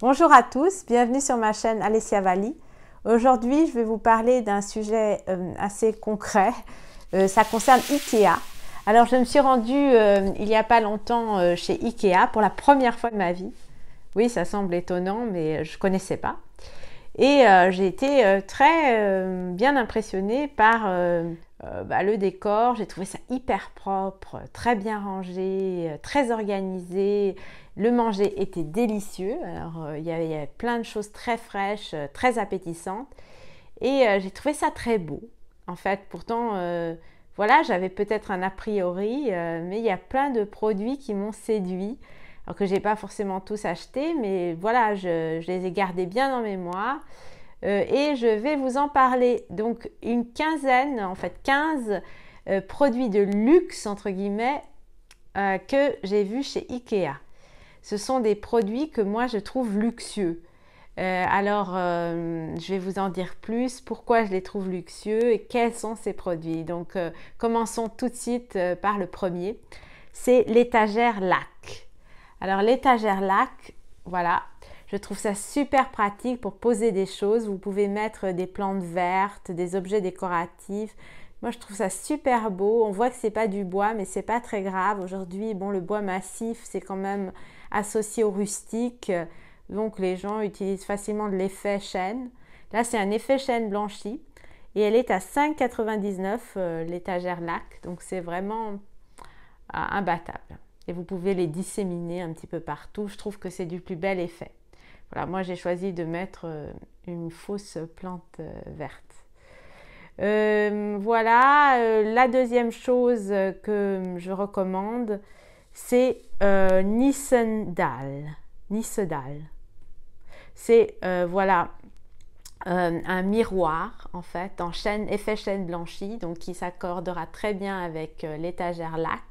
Bonjour à tous, bienvenue sur ma chaîne Alessia Valli. Aujourd'hui, je vais vous parler d'un sujet assez concret. Ça concerne Ikea. Alors, je me suis rendue il n'y a pas longtemps chez Ikea pour la première fois de ma vie. Oui, ça semble étonnant, mais je ne connaissais pas. Et j'ai été très bien impressionnée par le décor. J'ai trouvé ça hyper propre, très bien rangé, très organisé. Le manger était délicieux. Alors, il y avait plein de choses très fraîches, très appétissantes. Et j'ai trouvé ça très beau. En fait, pourtant, voilà, j'avais peut-être un a priori, mais il y a plein de produits qui m'ont séduit. Alors que je n'ai pas forcément tous achetés, mais voilà, je les ai gardés bien en mémoire. Et je vais vous en parler. Donc, une quinzaine, en fait 15 produits de luxe, entre guillemets, que j'ai vus chez Ikea. Ce sont des produits que moi, je trouve luxueux. Je vais vous en dire plus, pourquoi je les trouve luxueux et quels sont ces produits. Donc, commençons tout de suite par le premier. C'est l'étagère lac. Alors, l'étagère lac, voilà, je trouve ça super pratique pour poser des choses. Vous pouvez mettre des plantes vertes, des objets décoratifs. Moi, je trouve ça super beau. On voit que c'est pas du bois, mais c'est pas très grave. Aujourd'hui, bon, le bois massif, c'est quand même associé au rustique. Donc, les gens utilisent facilement de l'effet chêne. Là, c'est un effet chêne blanchi. Et elle est à 5,99 l'étagère lac. Donc, c'est vraiment imbattable. Et vous pouvez les disséminer un petit peu partout. Je trouve que c'est du plus bel effet. Voilà, moi j'ai choisi de mettre une fausse plante verte. La deuxième chose que je recommande, c'est Nissedal. C'est un miroir en fait en chêne, effet chêne blanchi, donc qui s'accordera très bien avec l'étagère lac.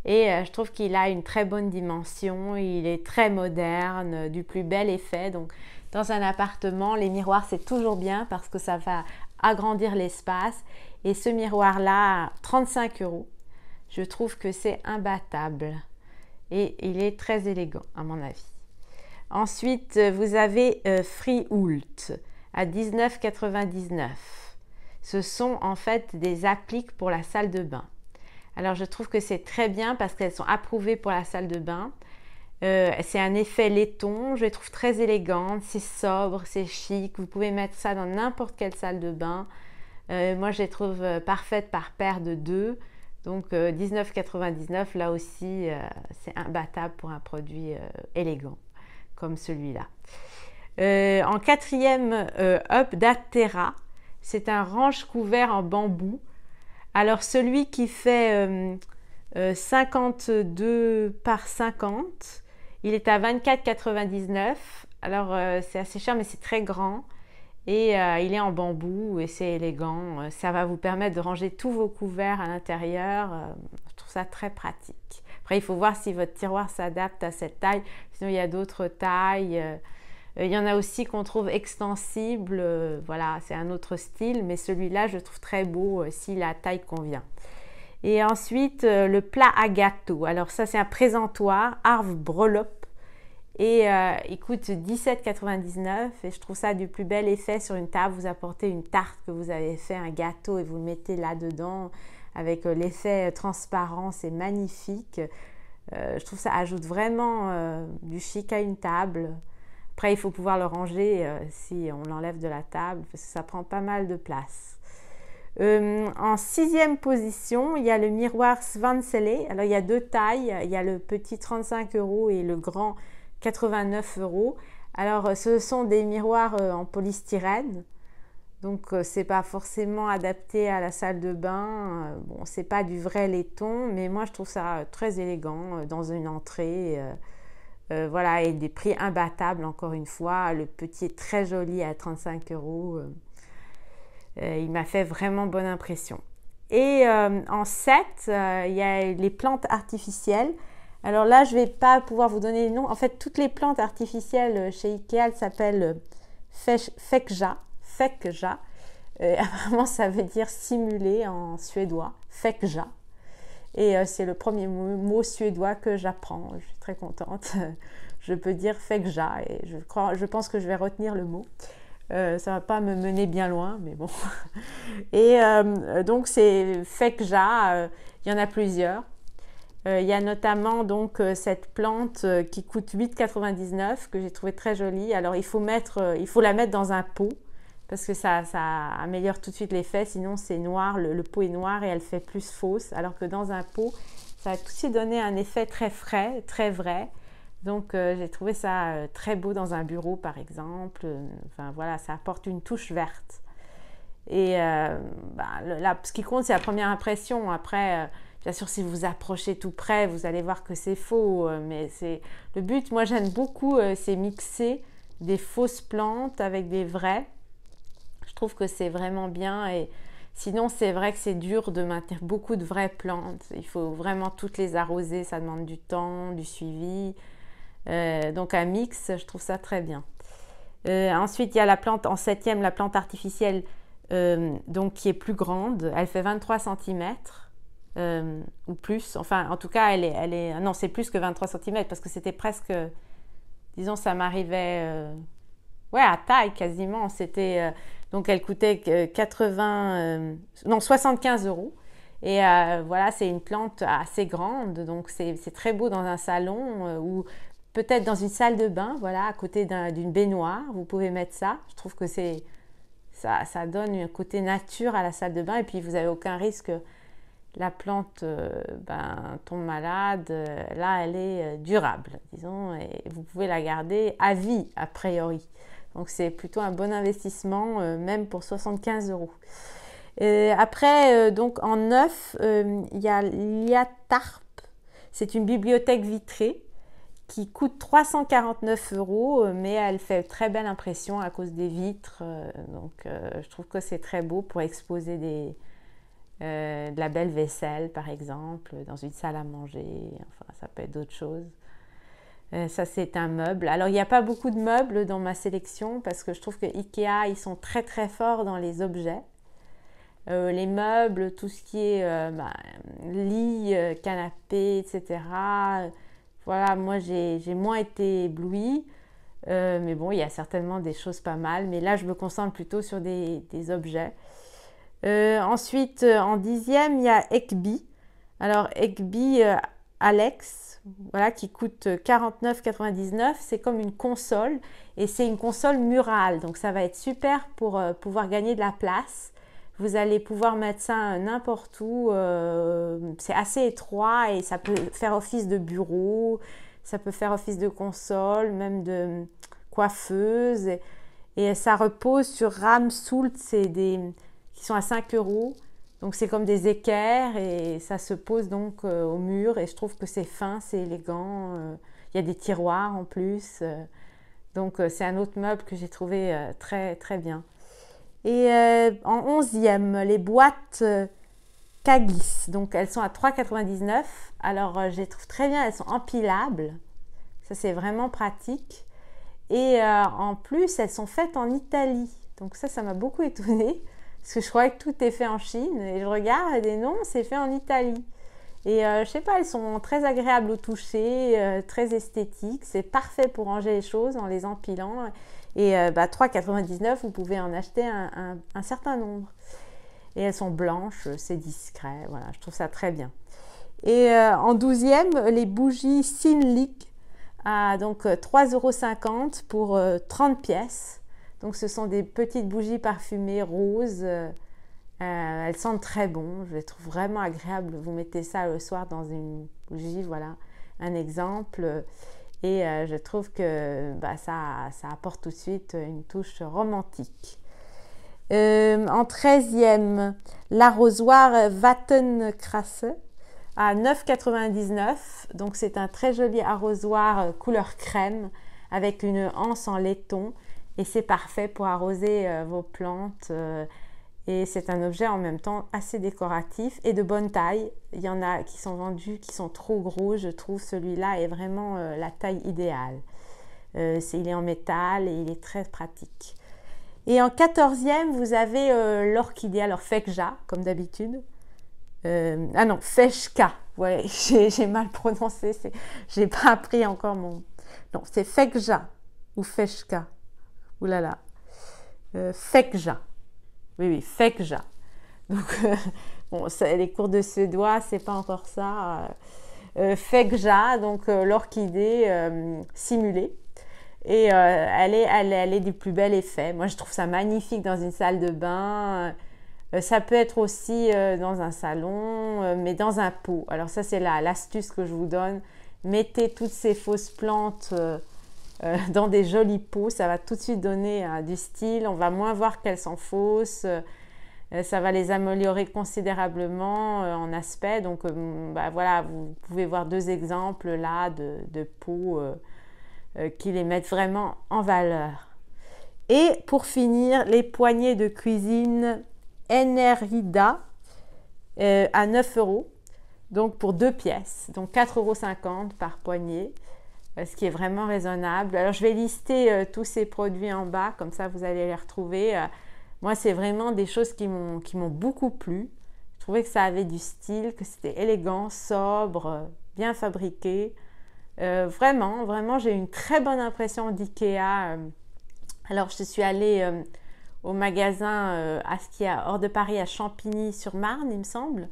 Et je trouve qu'il a une très bonne dimension, il est très moderne, du plus bel effet. Donc dans un appartement, les miroirs c'est toujours bien parce que ça va agrandir l'espace. Et ce miroir-là, 35 €, je trouve que c'est imbattable. Et il est très élégant à mon avis. Ensuite, vous avez Freehoult à 19,99 €. Ce sont en fait des appliques pour la salle de bain. Alors, je trouve que c'est très bien parce qu'elles sont approuvées pour la salle de bain. C'est un effet laiton, je les trouve très élégantes, c'est sobre, c'est chic. Vous pouvez mettre ça dans n'importe quelle salle de bain. Moi, je les trouve parfaites par paire de 2. Donc, 19,99 €, là aussi, c'est imbattable pour un produit élégant comme celui-là. En quatrième, Up d'Aterra, c'est un range-couvert en bambou. Alors, celui qui fait 52 par 50, il est à 24,99 €. Alors, c'est assez cher, mais c'est très grand. Et il est en bambou et c'est élégant. Ça va vous permettre de ranger tous vos couverts à l'intérieur. Je trouve ça très pratique. Après, il faut voir si votre tiroir s'adapte à cette taille. Sinon, il y a d'autres tailles. Il y en a aussi qu'on trouve extensibles, voilà, c'est un autre style, mais celui-là, je trouve très beau si la taille convient. Et ensuite, le plat à gâteau. Alors ça, c'est un présentoir, Arve Brelope, et il coûte 17,99 € et je trouve ça du plus bel effet sur une table. Vous apportez une tarte que vous avez fait, un gâteau, et vous le mettez là-dedans avec l'effet transparent, c'est magnifique. Je trouve que ça ajoute vraiment du chic à une table. Après, il faut pouvoir le ranger si on l'enlève de la table, parce que ça prend pas mal de place. En sixième position, il y a le miroir Svansele. Alors, il y a deux tailles. Il y a le petit 35 € et le grand 89 €. Alors, ce sont des miroirs en polystyrène. Donc, c'est pas forcément adapté à la salle de bain. Bon, c'est pas du vrai laiton, mais moi, je trouve ça très élégant dans une entrée. Voilà, et des prix imbattables encore une fois. Le petit est très joli à 35 €. Il m'a fait vraiment bonne impression. Et en 7, il y a les plantes artificielles. Alors là, je ne vais pas pouvoir vous donner les noms. En fait, toutes les plantes artificielles chez Ikea s'appellent Fekja. Apparemment, ça veut dire simulé en suédois. Fekja. Et c'est le premier mot suédois que j'apprends. Je suis très contente. Je peux dire fekja et je pense que je vais retenir le mot. Ça ne va pas me mener bien loin, mais bon. Et donc c'est fekja, il y en a plusieurs. Il y a notamment donc cette plante qui coûte 8,99 que j'ai trouvé très jolie. Alors il faut la mettre dans un pot parce que ça améliore tout de suite l'effet. Sinon c'est noir, le pot est noir et elle fait plus fausse. Alors que dans un pot, ça va tout de suite donner un effet très frais, très vrai. Donc j'ai trouvé ça très beau dans un bureau par exemple. Enfin voilà, ça apporte une touche verte. Et ce qui compte c'est la première impression. Après bien sûr, si vous vous approchez tout près, vous allez voir que c'est faux, mais c'est le but. Moi, j'aime beaucoup, c'est mixer des fausses plantes avec des vraies. Je trouve que c'est vraiment bien. Et sinon, c'est vrai que c'est dur de maintenir beaucoup de vraies plantes. Il faut vraiment toutes les arroser. Ça demande du temps, du suivi. Donc, un mix, je trouve ça très bien. Ensuite, il y a la plante en 7e, la plante artificielle, donc qui est plus grande. Elle fait 23 cm. Ou plus, enfin en tout cas non c'est plus que 23 cm parce que c'était presque, disons ça m'arrivait à taille quasiment, c'était donc elle coûtait 75 euros et voilà c'est une plante assez grande donc c'est très beau dans un salon ou peut-être dans une salle de bain, voilà à côté d'une baignoire, vous pouvez mettre ça, je trouve que ça donne un côté nature à la salle de bain et puis vous n'avez aucun risque la plante tombe malade, là elle est durable, disons, et vous pouvez la garder à vie a priori. Donc c'est plutôt un bon investissement, même pour 75 euros. Après, donc en 9, il y a l'Iatarp, c'est une bibliothèque vitrée qui coûte 349 euros, mais elle fait très belle impression à cause des vitres. Donc je trouve que c'est très beau pour exposer de la belle vaisselle par exemple dans une salle à manger, enfin ça peut être d'autres choses. Ça c'est un meuble. Alors il n'y a pas beaucoup de meubles dans ma sélection parce que je trouve que Ikea ils sont très très forts dans les objets. Les meubles, tout ce qui est lit, canapé, etc. Voilà, moi j'ai moins été éblouie. Mais bon, il y a certainement des choses pas mal. Mais là je me concentre plutôt sur des objets. Ensuite, en 10e, il y a Ekby. Alors, Ekby Alex, voilà, qui coûte 49,99 €. C'est comme une console et c'est une console murale. Donc, ça va être super pour pouvoir gagner de la place. Vous allez pouvoir mettre ça n'importe où. C'est assez étroit et ça peut faire office de bureau. Ça peut faire office de console, même de coiffeuse. Et ça repose sur rames soult, qui sont à 5 euros. Donc c'est comme des équerres et ça se pose donc au mur et je trouve que c'est fin, c'est élégant. Il y a des tiroirs en plus. Donc c'est un autre meuble que j'ai trouvé très très bien. Et en 11e, les boîtes Kagis. Donc elles sont à 3,99 €. Alors je les trouve très bien, elles sont empilables. Ça c'est vraiment pratique. Et en plus, elles sont faites en Italie. Donc ça m'a beaucoup étonnée. Parce que je croyais que tout est fait en Chine et je regarde et non, c'est fait en Italie. Et je sais pas, elles sont très agréables au toucher, très esthétiques. C'est parfait pour ranger les choses en les empilant. Et 3,99 €, vous pouvez en acheter un certain nombre. Et elles sont blanches, c'est discret. Voilà, je trouve ça très bien. Et en 12e, les bougies Sinlik à donc 3,50 € pour 30 pièces. Donc ce sont des petites bougies parfumées roses, elles sentent très bon, je les trouve vraiment agréables. Vous mettez ça le soir dans une bougie, voilà un exemple. Et je trouve que ça apporte tout de suite une touche romantique. En 13e, l'arrosoir Vattenkrasse à 9,99 €. Donc c'est un très joli arrosoir couleur crème avec une anse en laiton. Et c'est parfait pour arroser vos plantes. Et c'est un objet en même temps assez décoratif et de bonne taille. Il y en a qui sont vendus, qui sont trop gros, je trouve. Celui-là est vraiment la taille idéale. Il est en métal et il est très pratique. Et en 14e, vous avez l'orchidée, alors Fekja, comme d'habitude. Feshka, Ouais, j'ai mal prononcé, j'ai pas appris encore mon... Non, c'est Fekja ou Feshka. Ouh là là. Fekja. Oui, oui, Fekja. Donc, bon, les cours de suédois, c'est pas encore ça. Fekja, donc l'orchidée simulée. Et elle est du plus bel effet. Moi, je trouve ça magnifique dans une salle de bain. Ça peut être aussi dans un salon, mais dans un pot. Alors ça, c'est l'astuce que je vous donne. Mettez toutes ces fausses plantes dans des jolis pots. Ça va tout de suite donner du style. On va moins voir qu'elles sont fausses. Ça va les améliorer considérablement en aspect. Donc bah, voilà, vous pouvez voir 2 exemples là de pots qui les mettent vraiment en valeur. Et pour finir, les poignées de cuisine Enerida à 9 euros, donc pour 2 pièces, donc 4,50 € par poignée, ce qui est vraiment raisonnable. Alors je vais lister tous ces produits en bas, comme ça vous allez les retrouver. Moi, c'est vraiment des choses qui m'ont beaucoup plu. Je trouvais que ça avait du style, que c'était élégant, sobre, bien fabriqué. Vraiment, j'ai eu une très bonne impression d'IKEA. Alors, je suis allée au magasin hors de Paris, à Champigny-sur-Marne, il me semble.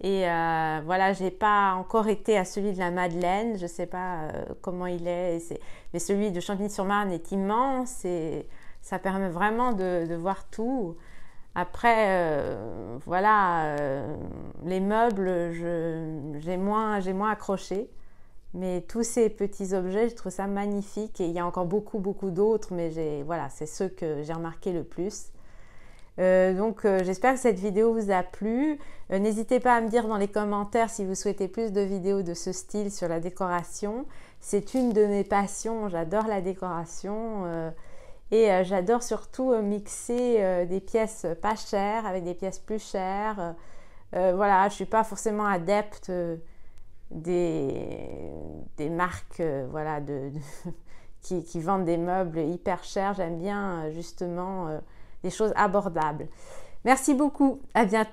Et voilà, j'ai pas encore été à celui de la Madeleine. Je sais pas comment il est, mais celui de Champigny-sur-Marne est immense et ça permet vraiment de voir tout. Après, voilà, les meubles, j'ai moins accroché. Mais tous ces petits objets, je trouve ça magnifique. Et il y a encore beaucoup d'autres, mais voilà, c'est ceux que j'ai remarqué le plus. Donc, j'espère que cette vidéo vous a plu. N'hésitez pas à me dire dans les commentaires si vous souhaitez plus de vidéos de ce style sur la décoration. C'est une de mes passions, j'adore la décoration. Et j'adore surtout mixer des pièces pas chères avec des pièces plus chères. Voilà, je ne suis pas forcément adepte des marques voilà, qui vendent des meubles hyper chers. J'aime bien justement des choses abordables. Merci beaucoup, à bientôt.